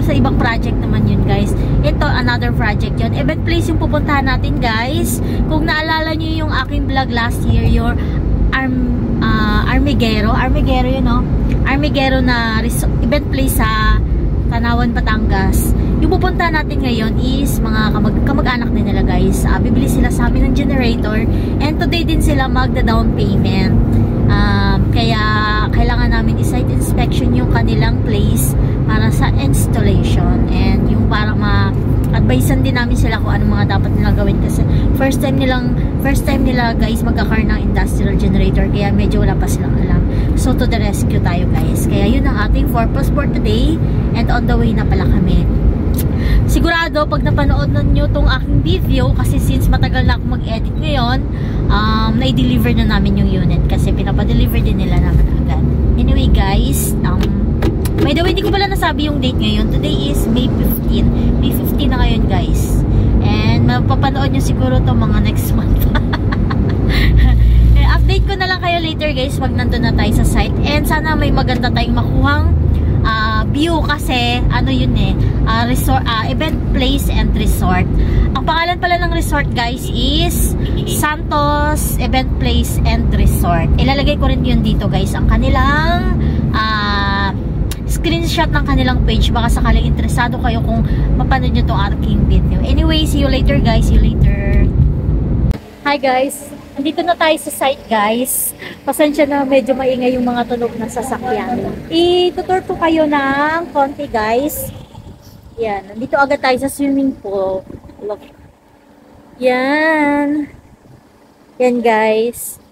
sa ibang project naman yun guys. Ito, another project yun. Event place yung pupuntahan natin guys. Kung naalala nyo yung aking vlog last year, your Armiguero yun no? Armiguero na event place sa Tanawan, Batangas. Yung pupuntahan natin ngayon is mga kamag-anak din nila guys. Bibili sila sa amin ng generator and today din sila magda-down payment. Kaya kailangan namin i-site inspection yung kanilang place para sa installation and yung para ma-advisean din namin sila kung anong mga dapat nila gawin kasi first time nila guys magkakaroon ng industrial generator kaya medyo wala pa silang alam. So to the rescue tayo guys. Kaya yun ang ating purpose for today and on the way na pala kami. Sigurado pag napanood nyo tong aking video kasi since matagal na ako mag-edit ngayon, na-deliver na namin yung unit kasi pinapa-deliver din nila naman agad. Anyway guys, by the way, hindi ko pala nasabi yung date ngayon. Today is May 15. May 15 na ngayon guys. And mapapanood nyo siguro to mga next month. Update ko na lang kayo later guys pag nandun na tayo sa site. And sana may maganda tayong makuhang view kasi ano yun resort, event place and resort. Ang pangalan pala ng resort guys is Santos Event Place and Resort. Ilalagay ko rin yun dito guys ang kanilang screenshot ng kanilang page baka sakaling interesado kayo kung mapanood nyo itong aking video. Anyway, see you later guys. See you later. Hi guys. Nandito na tayo sa site guys. Pasensya na medyo maingay yung mga tunog ng sasakyan. I-tutor ko kayo ng konti guys. Yan. Nandito agad tayo sa swimming pool. Look. Yan. Yan guys.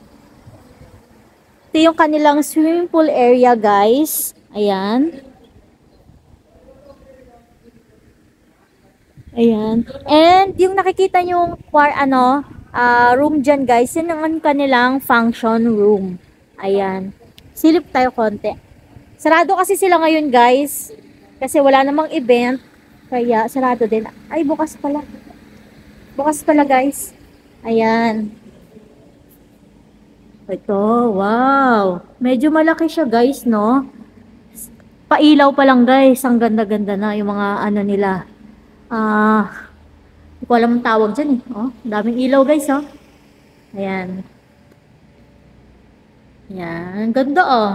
Ito yung kanilang swimming pool area guys. Ayan. Ayan. And yung nakikita yung room dyan guys, yun ang kanilang function room. Ayan. Silip tayo konti. Sarado kasi sila ngayon guys. Kasi wala namang event. Kaya sarado din. Ay, bukas pala. Bukas pala guys. Ayan. Ito, wow. Medyo malaki siya guys, no? Pailaw pa lang guys. Ang ganda-ganda na yung mga ano nila. Hindi ko alam ang tawag dyan eh. Oh, daming ilaw guys oh. Ayan. Ayan. Ganda oh.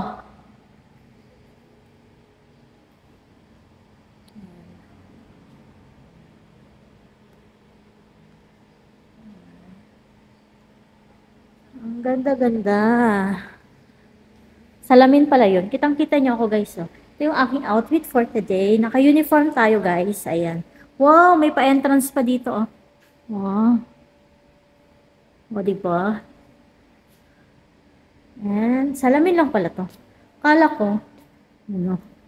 Ang ganda-ganda. Salamin pala yun. Kitang-kita nyo ako guys oh. Ito yung aking outfit for today. Naka-uniform tayo guys. Ayan. Wow, may pa-entrance pa dito, oh. Wow. O, diba? And, salamin lang pala to. Kala ko,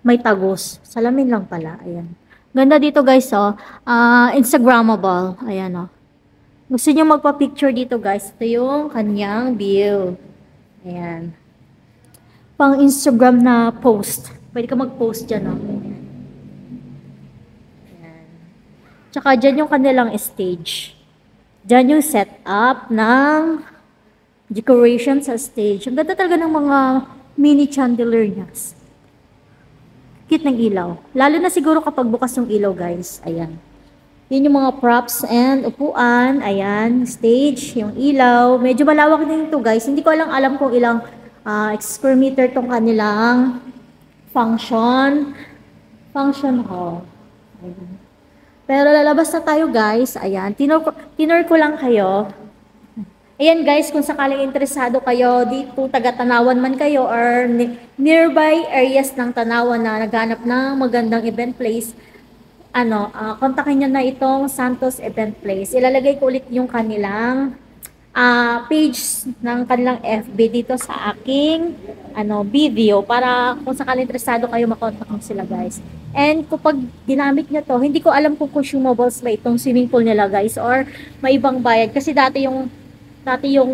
may tagos. Salamin lang pala. Ayan. Ganda dito, guys, oh. Instagrammable. Ayan, oh. Gusto nyo magpa-picture dito, guys. Ito yung kanyang view. Ayan. Pang Instagram na post. Pwede ka mag-post dyan, oh. Tsaka dyan yung kanilang stage. Dyan yung setup ng decoration sa stage. Ang ganda talaga ng mga mini chandelier niya. Cute ng ilaw. Lalo na siguro kapag bukas yung ilaw guys. Ayan. Yun yung mga props and upuan. Ayan. Stage. Yung ilaw. Medyo malawak din ito guys. Hindi ko alam kung ilang square meter tong kanilang function hall. Ayan. Pero lalabas na tayo guys. Ayan. Tinor ko lang kayo. Ayan guys, kung sakaling interesado kayo, dito taga Tanawan man kayo or nearby areas ng Tanawan na naghanap ng magandang event place, kontakin nyo na itong Santos Event Place. Ilalagay ko ulit yung kanilang page ng kanilang FB dito sa aking video para kung sakaling interesado kayo makontak mo sila guys. And kapag ginamit nyo to, hindi ko alam kung consumables ba itong swimming pool nila guys or may ibang bayad. Kasi dati yung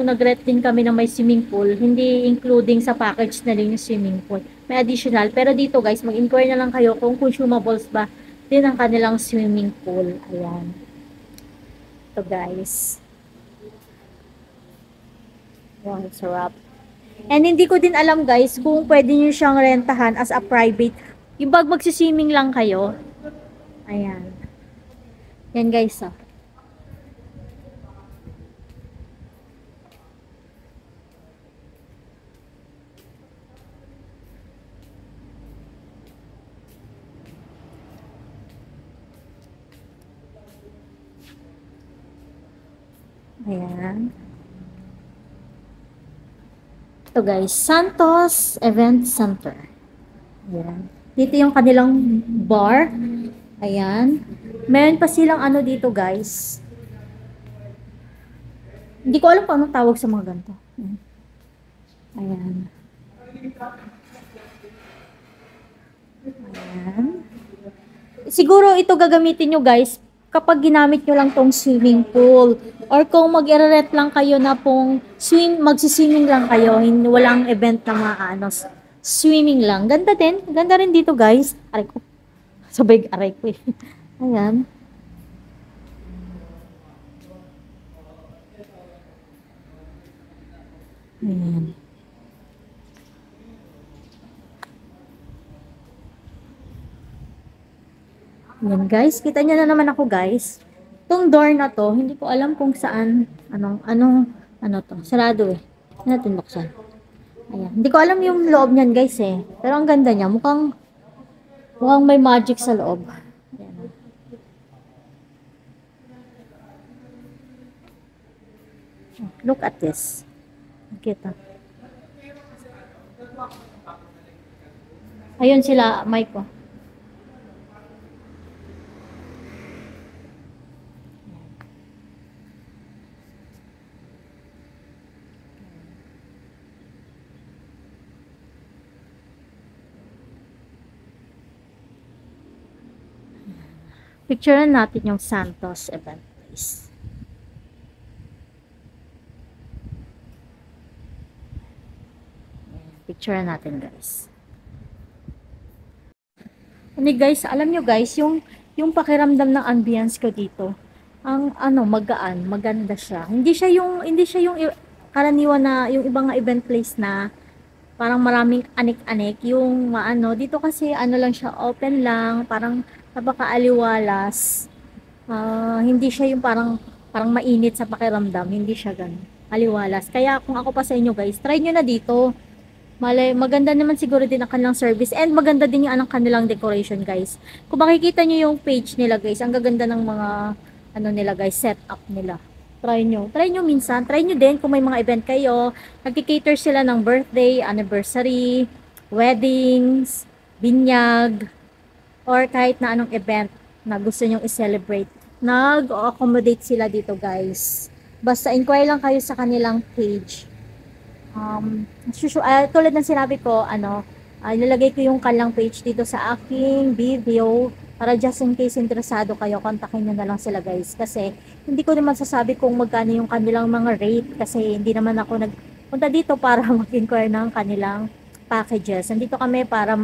nag-rent din kami ng may swimming pool, hindi including sa package na rin yung swimming pool. May additional. Pero dito guys, mag-inquire na lang kayo kung consumables ba din ang kanilang swimming pool. Ayan. Ito guys. Wow, sarap. And hindi ko din alam guys kung pwede nyo siyang rentahan as a private. Yung bag magsiswimming lang kayo, Ayan. Yan guys, oh. Ayan. Ito guys, Santos Event Center. Ayan. Dito yung kanilang bar. Ayan. Meron pa silang ano dito guys. Hindi ko alam kung anong tawag sa mga ganito. Ayan. Ayan. Siguro ito gagamitin nyo guys kapag ginamit nyo lang tong swimming pool. Or kung mag-i-rent lang kayo na pong magsiswimming lang kayo, walang event na mga ano, swimming lang. Ganda din. Ganda rin dito guys. Aray ko. Sabay aray ko eh. Ayan. Ayan. Ayan guys, kita nyo na naman ako guys. Itong door na to, hindi ko alam kung saan, ano to, sarado eh. Hindi natin buksan. Ayan. Hindi ko alam yung loob niyan guys eh. Pero ang ganda niya, mukhang may magic sa loob. Ayan. Look at this. Kita. Ayun sila, Mike ko. Picturean natin yung Santos Event Place. Picturean natin guys. Ano guys, alam nyo guys, yung pakiramdam ng ambience ko dito, ang magaan, maganda siya. Hindi siya yung karaniwan na yung ibang event place na parang maraming anik-anik, yung dito kasi lang siya, open lang, parang napakaaliwalas. Hindi siya yung parang mainit sa pakiramdam, hindi siya ganun. Aliwalas. Kaya kung ako pa sa inyo guys, try nyo na dito. Maganda naman siguro din ang kanilang service and maganda din yung kanilang decoration guys. Kung makikita nyo yung page nila guys, ang gaganda ng mga nila guys, setup nila. Try nyo minsan, try nyo din kung may mga event kayo. Nagki-cater sila ng birthday, anniversary, weddings, binyag, or kahit na anong event na gusto nyong i-celebrate. Nag-accommodate sila dito guys. Basta inquire lang kayo sa kanilang page. Tulad ng sinabi ko, ilalagay ko yung kanilang page dito sa aking video para just in case interesado kayo, kontakin nyo na lang sila guys. Kasi hindi ko naman sasabi kung magkano yung kanilang mga rate kasi hindi naman ako nagpunta dito para mag-inquire ng kanilang packages. Nandito kami para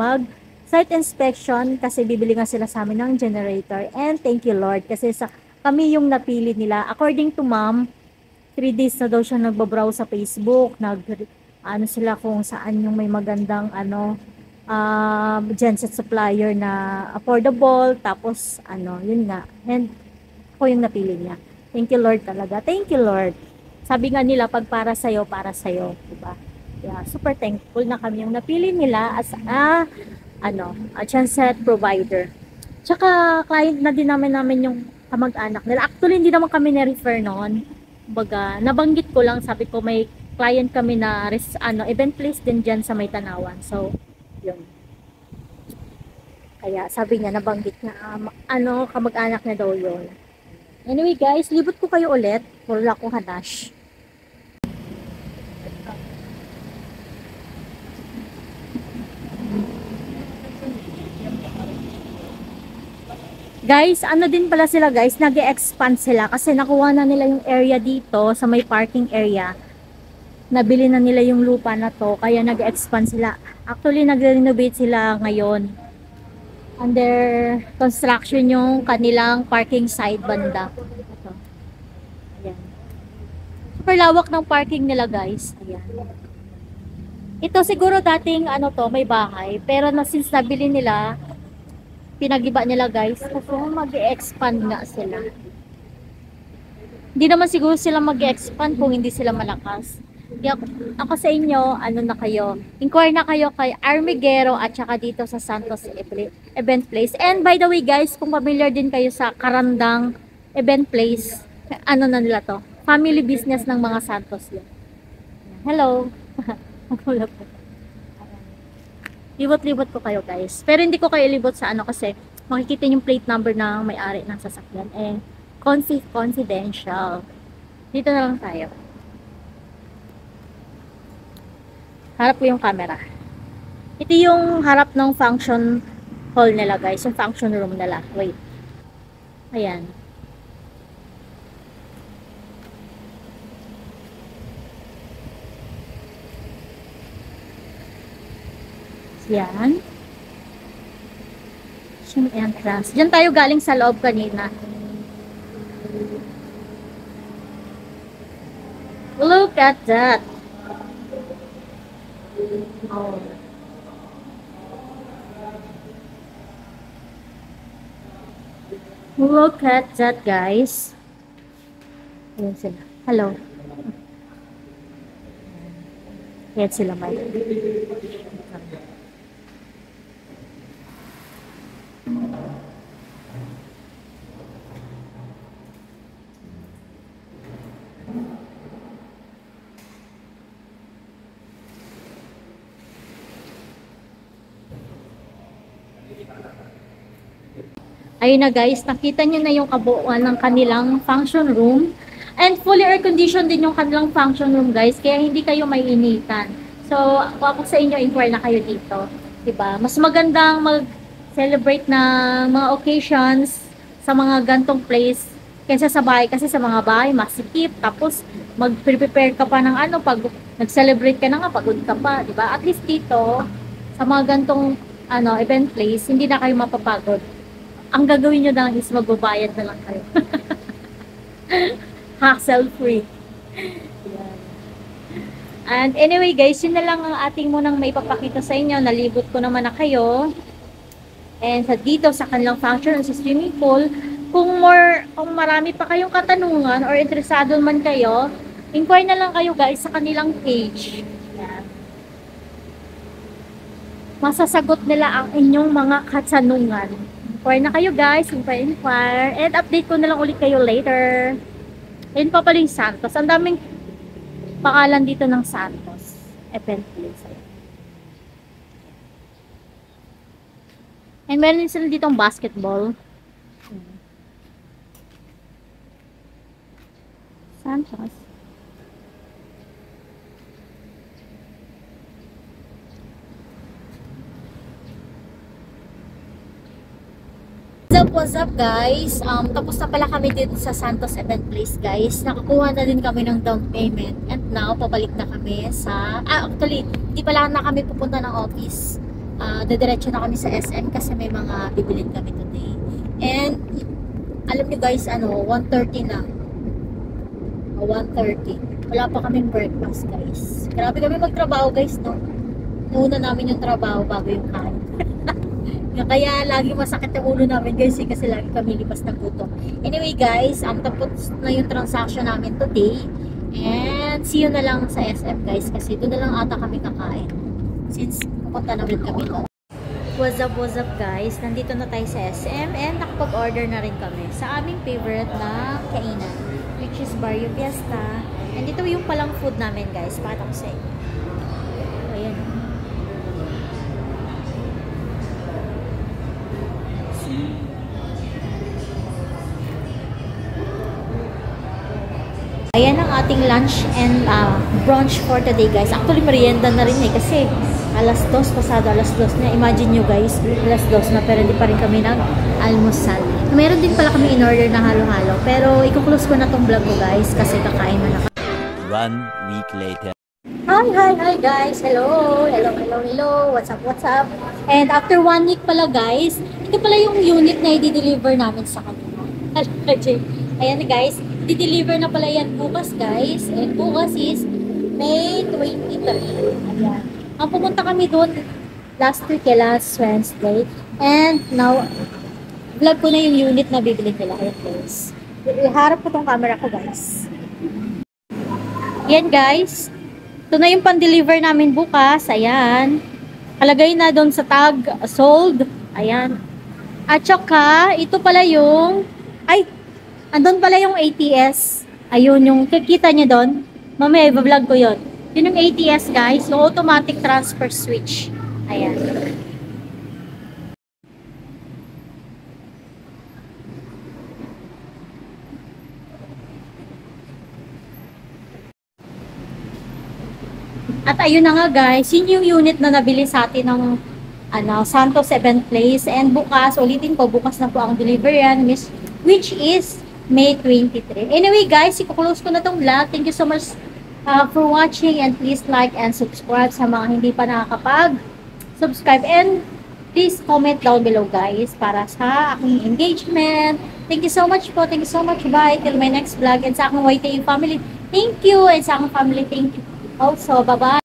site inspection kasi bibili nga sila sa amin ng generator. And thank you Lord kasi kami yung napili nila. According to ma'am, 3 days na daw siya nagbabrowse sa Facebook, sila kung saan yung may magandang genset supplier na affordable, tapos yun nga, and ako yung napili niya. Thank you Lord talaga. Thank you Lord. Sabi nga nila, pag para sa'yo, diba? Yeah, super thankful na kami yung napili nila as a genset provider. Tsaka client na din namin yung kamag-anak nila. Actually, hindi naman kami na-refer noon. Kumbaga, nabanggit ko lang, sabi ko may client kami na event place din dyan sa May Tanawan. So, yun. Kaya sabi niya, nabanggit na kamag-anak na daw yun. Anyway guys, libot ko kayo ulit. Wala ko hanash. Guys, din pala sila guys, nag-expand sila kasi nakuha na nila yung area dito sa may parking area. Nabili na nila yung lupa na to, kaya nag-expand sila. Actually, nag-renovate sila ngayon. Under construction yung kanilang parking side banda. Ito. Ayan. Super lawak ng parking nila guys. Ayan. Ito siguro dating may bahay, pero since nabili nila, Pinagiba nila guys kasi mag-expand nga sila. Hindi naman siguro sila mag-expand kung hindi sila malakas. Kaya ako sa inyo, ano na kayo, inquire na kayo kay Armiguero at saka dito sa Santos Event Place. And by the way guys, kung familiar din kayo sa Karandang Event Place, ano na nila to? Family business ng mga Santos yun. Hello! Wala po. Libot-libot ko kayo guys. Pero hindi ko kayo libot sa ano kasi makikita yung plate number ng may-ari ng sasakyan. Eh, confidential. Dito na lang tayo. Harap ko yung camera. Ito yung harap ng function hall nila guys. Yung function room nila. Wait. Ayan. Yan. Yung entrance. Diyan tayo galing sa loob kanina. Look at that. Oh. Look at that, guys. Ayan sila. Hello. Ayan sila, Mike. Ayun na guys, nakita nyo na yung kabuuan ng kanilang function room. And fully air conditioned din yung kanilang function room guys, kaya hindi kayo maiinitan. So, ako sa inyo, inquire na kayo dito. Diba? Mas magandang mag-celebrate ng mga occasions sa mga gantong place kaysa sa bahay. Kasi sa mga bahay, masikip. Tapos, mag-prepare ka pa ng ano, pag nag-celebrate ka na nga, pagod ka pa. Diba? At least dito, sa mga gantong ano, event place, hindi na kayo mapapagod. Ang gagawin nyo lang is magbabayad na lang kayo. Hassle free. Yan. And anyway guys, yun na lang ang ating munang maipapakita sa inyo. Nalibot ko naman na kayo. And sa dito sa kanilang function sa swimming pool, kung marami pa kayong katanungan or interesado man kayo, inquire na lang kayo guys sa kanilang page. Yan. Masasagot nila ang inyong mga katanungan. Inquire na kayo guys, inquire. And update ko na lang ulit kayo later. Ayun pa pala yung Santos. Ang daming pangalan dito ng Santos Event Place. And meron din sila ditong basketball. Santos. What's up guys? Tapos na pala kami dito sa Santos Event Place guys. Nakakuha na din kami ng down payment. And now, pabalik na kami sa... actually, di pala na kami pupunta ng office. Dediretso na kami sa SM kasi may mga bibilin kami today. And, alam niyo guys, 1:30 na. 1:30. Wala pa kaming breakfast guys. Grabe kami magtrabaho guys, no? Una namin yung trabaho bago yung kain. Kaya lagi masakit yung ulo namin guys kasi lagi kami lipas ng gutom. Anyway guys, tapos na yung transaction namin today. And see you na lang sa SM guys kasi doon na lang ata kami kakain. Since pupunta namin kami doon. What's up guys? Nandito na tayo sa SM and nakapag-order na rin kami sa aming favorite na kainan, which is Barrio Fiesta. And ito yung palang food namin guys. Pakita ko sa inyo. Ayan. Ayan ang ating lunch and brunch for today guys. Actually, merienda na rin kasi alas 2, pasado alas 2 na. Imagine nyo guys, alas 2 na pero hindi pa rin kami nag-almusal. Meron din pala kami in-order na halo-halo. Pero i-close ko na tong vlog ko guys kasi kakain na kami. 1 week later. Hi guys! Hello! What's up? And after 1 week pala guys, ito pala yung unit na i-deliver namin sa kanila. Ayan guys, i-deliver na pala yan bukas guys. And bukas is May 23. Ayan. Ang pumunta kami doon Last week, last Wednesday. And now, vlog ko na yung unit na bibili nila. Ayan guys. Iharap ko tong camera ko guys. Yan guys. Ito na yung pan-deliver namin bukas. Ayan. Kalagay na doon sa tag, sold. Ayan. At saka, ito pala yung, ay, andun pala yung ATS. Ayun, yung kikita nyo doon. Mamaya, i-vlog ko yun. Yun yung ATS guys. Yung automatic transfer switch. Ayan. At ayun na nga guys, yun yung unit na nabili sa atin ng Santos 7th Place. And bukas, ulitin ko, bukas na po ang delivery yan, which is May 23. Anyway guys, ikuklose ko na tong vlog. Thank you so much for watching, and please like and subscribe sa mga hindi pa nakakapag-subscribe. And please comment down below guys para sa aking engagement. Thank you so much po. Thank you so much. Bye. Till my next vlog. And sa aking YTE family, thank you. And sa aking family, thank you. Also, bye-bye.